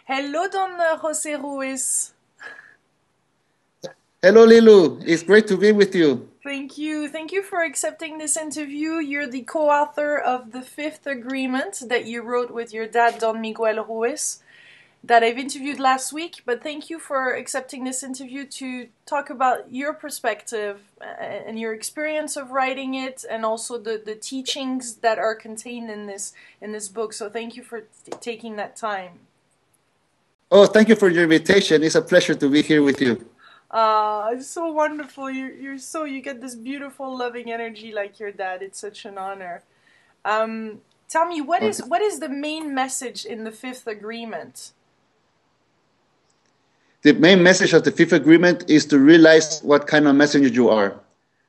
Hello, Don Jose Ruiz. Hello, Lilou. It's great to be with you. Thank you. Thank you for accepting this interview. You're the co-author of The Fifth Agreement that you wrote with your dad, Don Miguel Ruiz, that I've interviewed last week. But thank you for accepting this interview to talk about your perspective and your experience of writing it, and also the teachings that are contained in this book. So thank you for taking that time. Oh, thank you for your invitation. It's a pleasure to be here with you. It's so wonderful. You get this beautiful, loving energy like your dad. It's such an honor. Tell me, Okay. what is the main message in the Fifth Agreement? The main message of the fifth agreement is to realize what kind of messenger you are,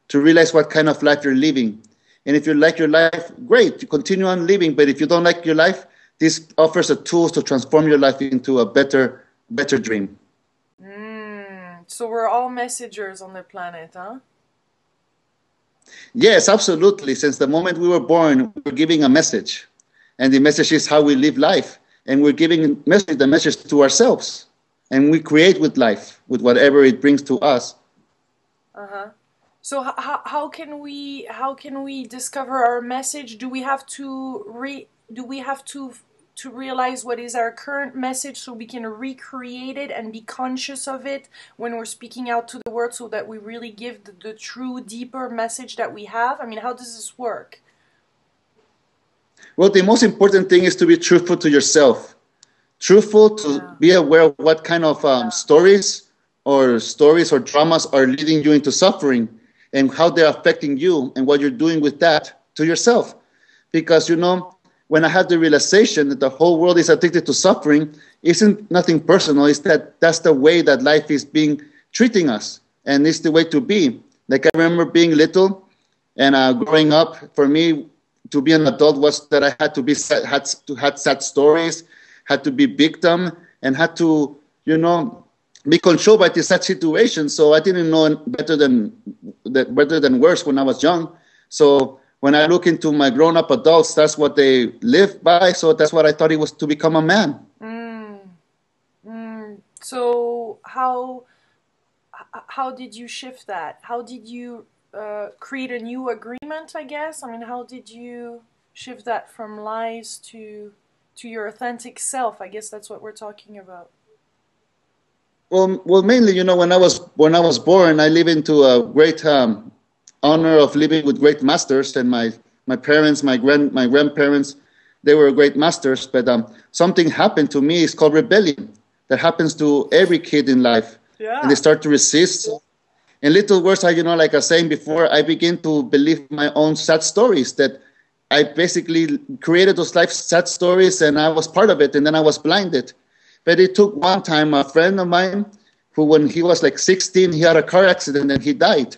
to realize what kind of life you're living. And if you like your life, great, you continue on living. But if you don't like your life, this offers the tools to transform your life into a better dream. So we're all messengers on the planet, huh? Yes, absolutely. Since the moment we were born, we're giving a message. And the message is how we live life. And we're giving the message to ourselves. And we create with life, with whatever it brings to us. Uh-huh. So how can we discover our message? Do we have to to realize what is our current message so we can recreate it and be conscious of it when we're speaking out to the world so that we really give the true deeper message that we have? I mean, how does this work? Well, the most important thing is to be truthful to yourself. Truthful to Yeah. be aware of what kind of stories or dramas are leading you into suffering and how they're affecting you and what you're doing with that to yourself. Because, when I had the realization that the whole world is addicted to suffering, isn't nothing personal. It's that's the way that life is being treating us. And it's the way to be. Like I remember being little and growing up, for me, to be an adult was that I had to be had sad stories, had to be victim, and had to be controlled by this sad situation. So I didn't know better than worse when I was young. So when I look into my grown-up adults, that's what they live by. So that's what I thought it was to become a man. Mm, so how did you shift that? How did you create a new agreement, I guess? I mean, how did you shift that from lies to your authentic self? I guess that's what we're talking about. Well, mainly, when I was born, I live into a great honor of living with great masters, and my parents, my grandparents, they were great masters. But something happened to me. It's called rebellion. That happens to every kid in life, and they Yeah. start to resist. In little words, like I was saying before, I begin to believe my own sad stories that I basically created those life sad stories and I was part of it and then I was blinded. But it took one time, a friend of mine, who when he was like 16, he had a car accident and he died.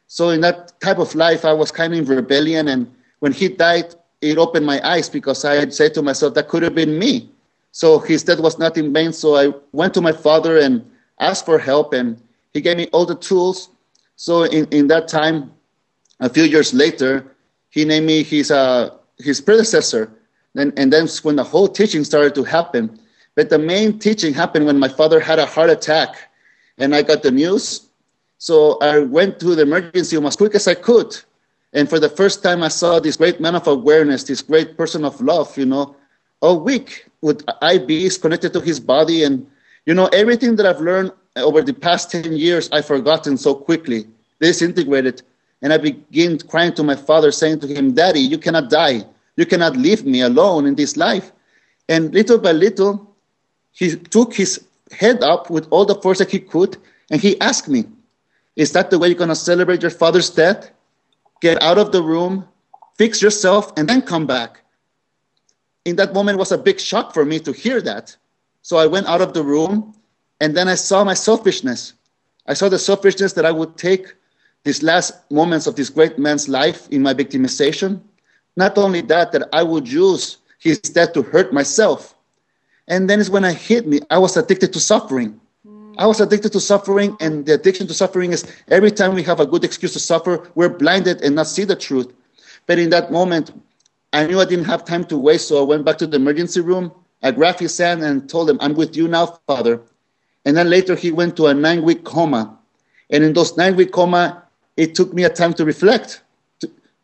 So in that type of life, I was kind of in rebellion. And when he died, it opened my eyes because I had said to myself, that could have been me. So his death was not in vain. So I went to my father and asked for help and he gave me all the tools. So in that time, a few years later, he named me his predecessor. And then when the whole teaching started to happen. But the main teaching happened when my father had a heart attack and I got the news. So I went to the emergency room as quick as I could. And for the first time, I saw this great man of awareness, this great person of love, all weak with IVs connected to his body. And, everything that I've learned over the past 10 years, I've forgotten so quickly, disintegrated. And I began crying to my father, saying to him, Daddy, you cannot die. You cannot leave me alone in this life. And little by little, he took his head up with all the force that he could, and he asked me, is that the way you're going to celebrate your father's death? Get out of the room, fix yourself, and then come back. In that moment, it was a big shock for me to hear that. So I went out of the room, and then I saw my selfishness. I saw the selfishness that I would take these last moments of this great man's life in my victimization. Not only that, that I would use his death to hurt myself. And then is when it hit me, I was addicted to suffering. I was addicted to suffering, and the addiction to suffering is every time we have a good excuse to suffer, we're blinded and not see the truth. But in that moment, I knew I didn't have time to waste, so I went back to the emergency room. I grabbed his hand and told him, I'm with you now, Father. And then later he went to a 9-week coma. And in those 9-week coma, it took me a time to reflect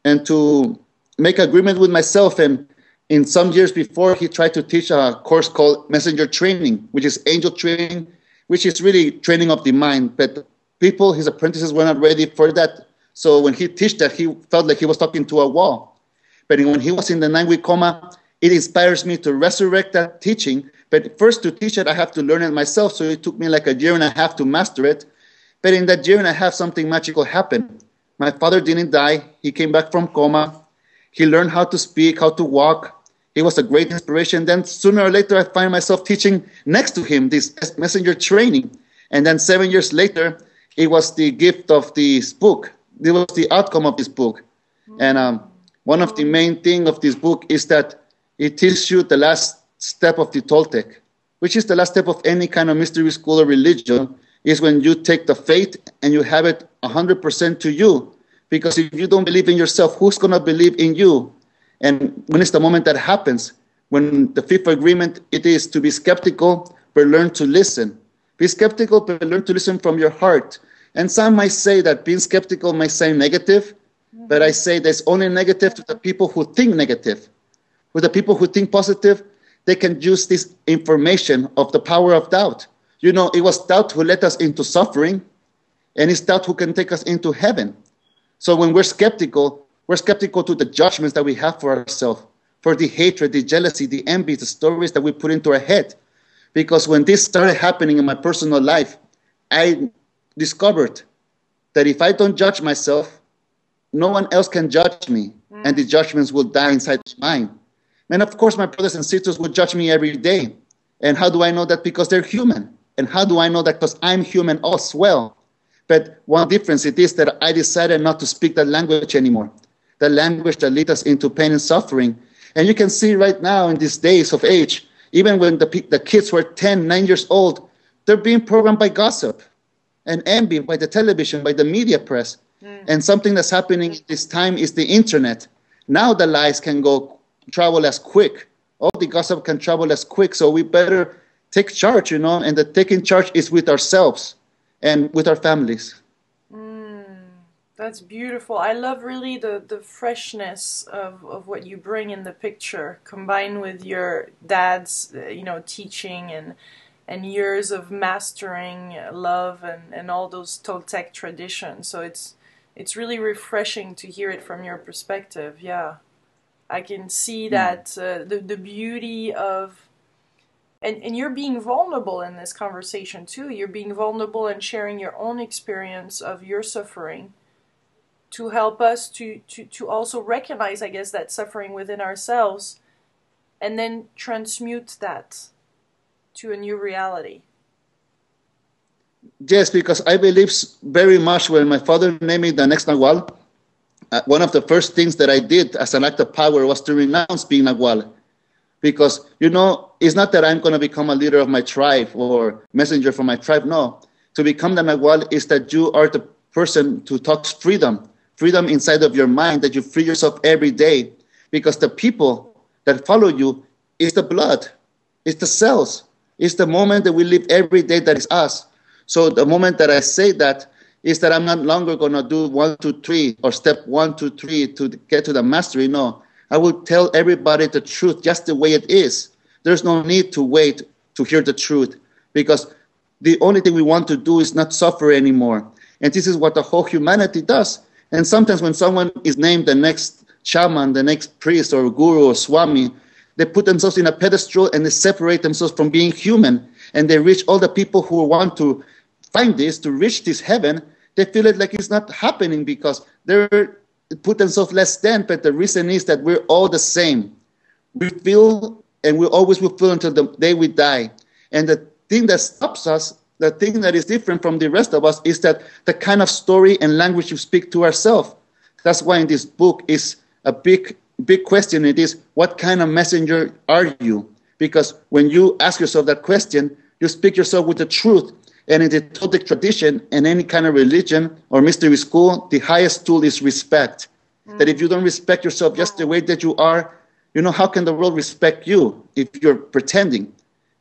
and to make agreement with myself. And in some years before, he tried to teach a course called Messenger Training, which is angel training, which is really training of the mind. But people, his apprentices, were not ready for that. So when he taught that, he felt like he was talking to a wall. But when he was in the 9-week coma, it inspires me to resurrect that teaching. But first, to teach it, I have to learn it myself. So it took me like a year and a half to master it. But in that year and a half, something magical happened. My father didn't die. He came back from coma. He learned how to speak, how to walk. He was a great inspiration. Then sooner or later, I find myself teaching next to him this messenger training. And then 7 years later, it was the gift of this book. It was the outcome of this book. And one of the main things of this book is that it teaches you the last step of the Toltec, which is the last step of any kind of mystery school or religion, is when you take the faith and you have it 100% to you. Because if you don't believe in yourself, who's going to believe in you? And when is the moment that happens? When the fifth agreement, it is to be skeptical, but learn to listen. Be skeptical, but learn to listen from your heart. And some might say that being skeptical might sound negative, but I say there's only negative to the people who think negative. With the people who think positive, they can use this information of the power of doubt. You know, it was doubt who led us into suffering, and it's doubt who can take us into heaven. So when we're skeptical to the judgments that we have for ourselves, for the hatred, the jealousy, the envy, the stories that we put into our head. Because when this started happening in my personal life, I discovered that if I don't judge myself, no one else can judge me, and the judgments will die inside mine. And of course, my brothers and sisters would judge me every day. And how do I know that? Because they're human. And how do I know that? Because I'm human as well. But one difference it is that I decided not to speak that language anymore. The language that leads us into pain and suffering. And you can see right now in these days of age, even when the kids were 10, 9 years old, they're being programmed by gossip and envy, by the television, by the media press. And something that's happening this time is the internet. Now the lies can travel as quick. All the gossip can travel as quick. So we better take charge, you know, and the taking charge is with ourselves and with our families. That's beautiful. I love really the freshness of what you bring in the picture, combined with your dad's, teaching and years of mastering love and all those Toltec traditions. So it's really refreshing to hear it from your perspective. Yeah, I can see that the beauty of, and you're being vulnerable in this conversation too. You're being vulnerable and sharing your own experience of your suffering to help us to also recognize, I guess, that suffering within ourselves and then transmute that to a new reality. Yes, because I believe very much when my father named me the next Nagual, one of the first things that I did as an act of power was to renounce being Nagual. Because, it's not that I'm going to become a leader of my tribe or messenger for my tribe. No. To become the Nagual is that you are the person to talk freedom inside of your mind, that you free yourself every day. Because the people that follow you is the blood, it's the cells, it's the moment that we live every day that is us. So the moment that I say that is that I'm not longer going to do 1, 2, 3 or step 1, 2, 3 to get to the mastery. No, I will tell everybody the truth just the way it is. There's no need to wait to hear the truth, because the only thing we want to do is not suffer anymore. And this is what the whole humanity does. And sometimes when someone is named the next shaman, the next priest or guru or swami, they put themselves in a pedestal and they separate themselves from being human. And they reach all the people who want to find this, to reach this heaven. They feel it like it's not happening because they're put themselves less than. But the reason is that we're all the same. We feel, and we always will feel until the day we die. And the thing that stops us, the thing that is different from the rest of us, is that the kind of story and language you speak to ourselves. That's why in this book is a big question. It is, what kind of messenger are you? Because when you ask yourself that question, you speak yourself with the truth. And in the Toltec tradition and any kind of religion or mystery school, the highest tool is respect. That if you don't respect yourself just the way that you are, How can the world respect you if you're pretending?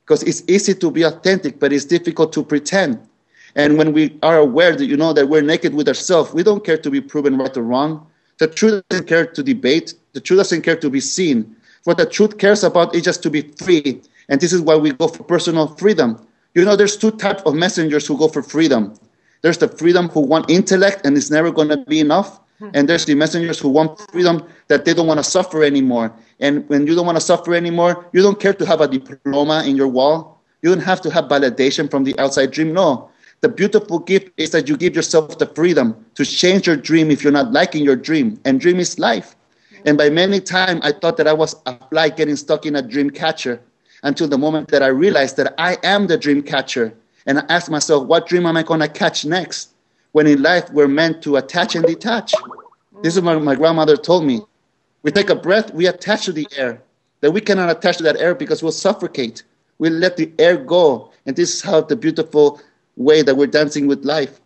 Because it's easy to be authentic, but it's difficult to pretend. And when we are aware that, that we're naked with ourselves, we don't care to be proven right or wrong. The truth doesn't care to debate. The truth doesn't care to be seen. What the truth cares about is just to be free. And this is why we go for personal freedom. There's two types of messengers who go for freedom. There's the freedom who want intellect and it's never going to be enough. And there's the messengers who want freedom that they don't want to suffer anymore. And when you don't want to suffer anymore, you don't care to have a diploma in your wall. You don't have to have validation from the outside dream. No. The beautiful gift is that you give yourself the freedom to change your dream if you're not liking your dream. And dream is life. And by many times, I thought that I was a fly getting stuck in a dream catcher until the moment that I realized that I am the dream catcher. And I asked myself, what dream am I going to catch next? When in life, we're meant to attach and detach. This is what my grandmother told me. We take a breath, we attach to the air. That we cannot attach to that air because we'll suffocate. We'll let the air go. And this is how the beautiful way that we're dancing with life.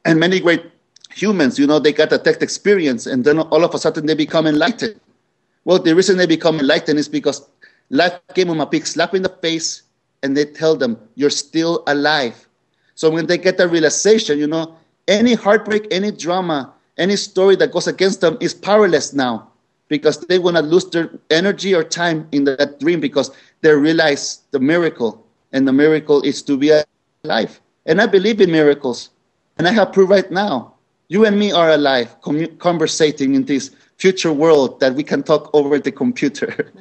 And many great humans, they got a tech experience, and then all of a sudden they become enlightened. Well, the reason they become enlightened is because life gave them a big slap in the face, and they tell them, you're still alive. So when they get that realization, any heartbreak, any drama, any story that goes against them is powerless now, because they will not lose their energy or time in that dream because they realize the miracle, and the miracle is to be alive. And I believe in miracles, and I have proof right now. You and me are alive, conversating in this future world that we can talk over the computer.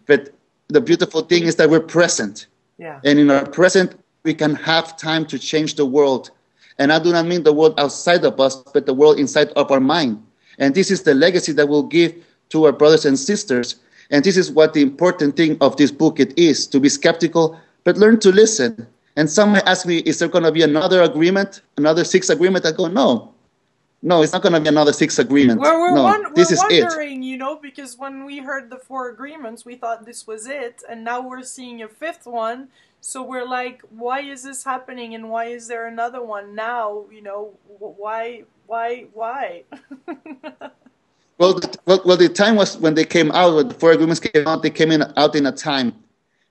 But the beautiful thing is that we're present. Yeah. And in our present, we can have time to change the world. And I do not mean the world outside of us, but the world inside of our mind. And this is the legacy that we'll give to our brothers and sisters. And this is what the important thing of this book it is, to be skeptical, but learn to listen. And some might ask me, is there going to be another agreement, another 6th agreement? I go, no. No, it's not going to be another 6th agreement. We're wondering, it. Because when we heard the 4 agreements, we thought this was it, and now we're seeing a 5th one. So we're like, why is this happening, and why is there another one now? Why? Well, the time was when they came out, when the 4 agreements came out, they came out in a time.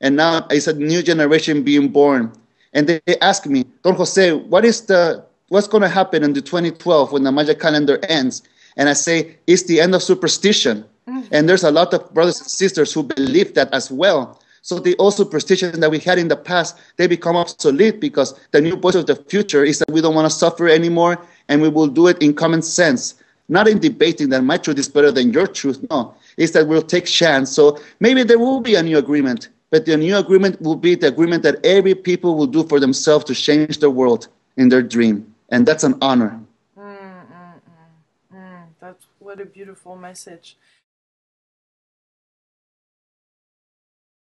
And now it's a new generation being born. And they ask me, Don Jose, what's going to happen in the 2012 when the Maya calendar ends? And I say, it's the end of superstition. Mm-hmm. And there's a lot of brothers and sisters who believe that as well. So the old superstition that we had in the past, they become obsolete because the new voice of the future is that we don't want to suffer anymore, and we will do it in common sense. Not in debating that my truth is better than your truth. No, it's that we'll take chance. So maybe there will be a new agreement, but the new agreement will be the agreement that every people will do for themselves to change the world in their dream. And that's an honor. That's what a beautiful message.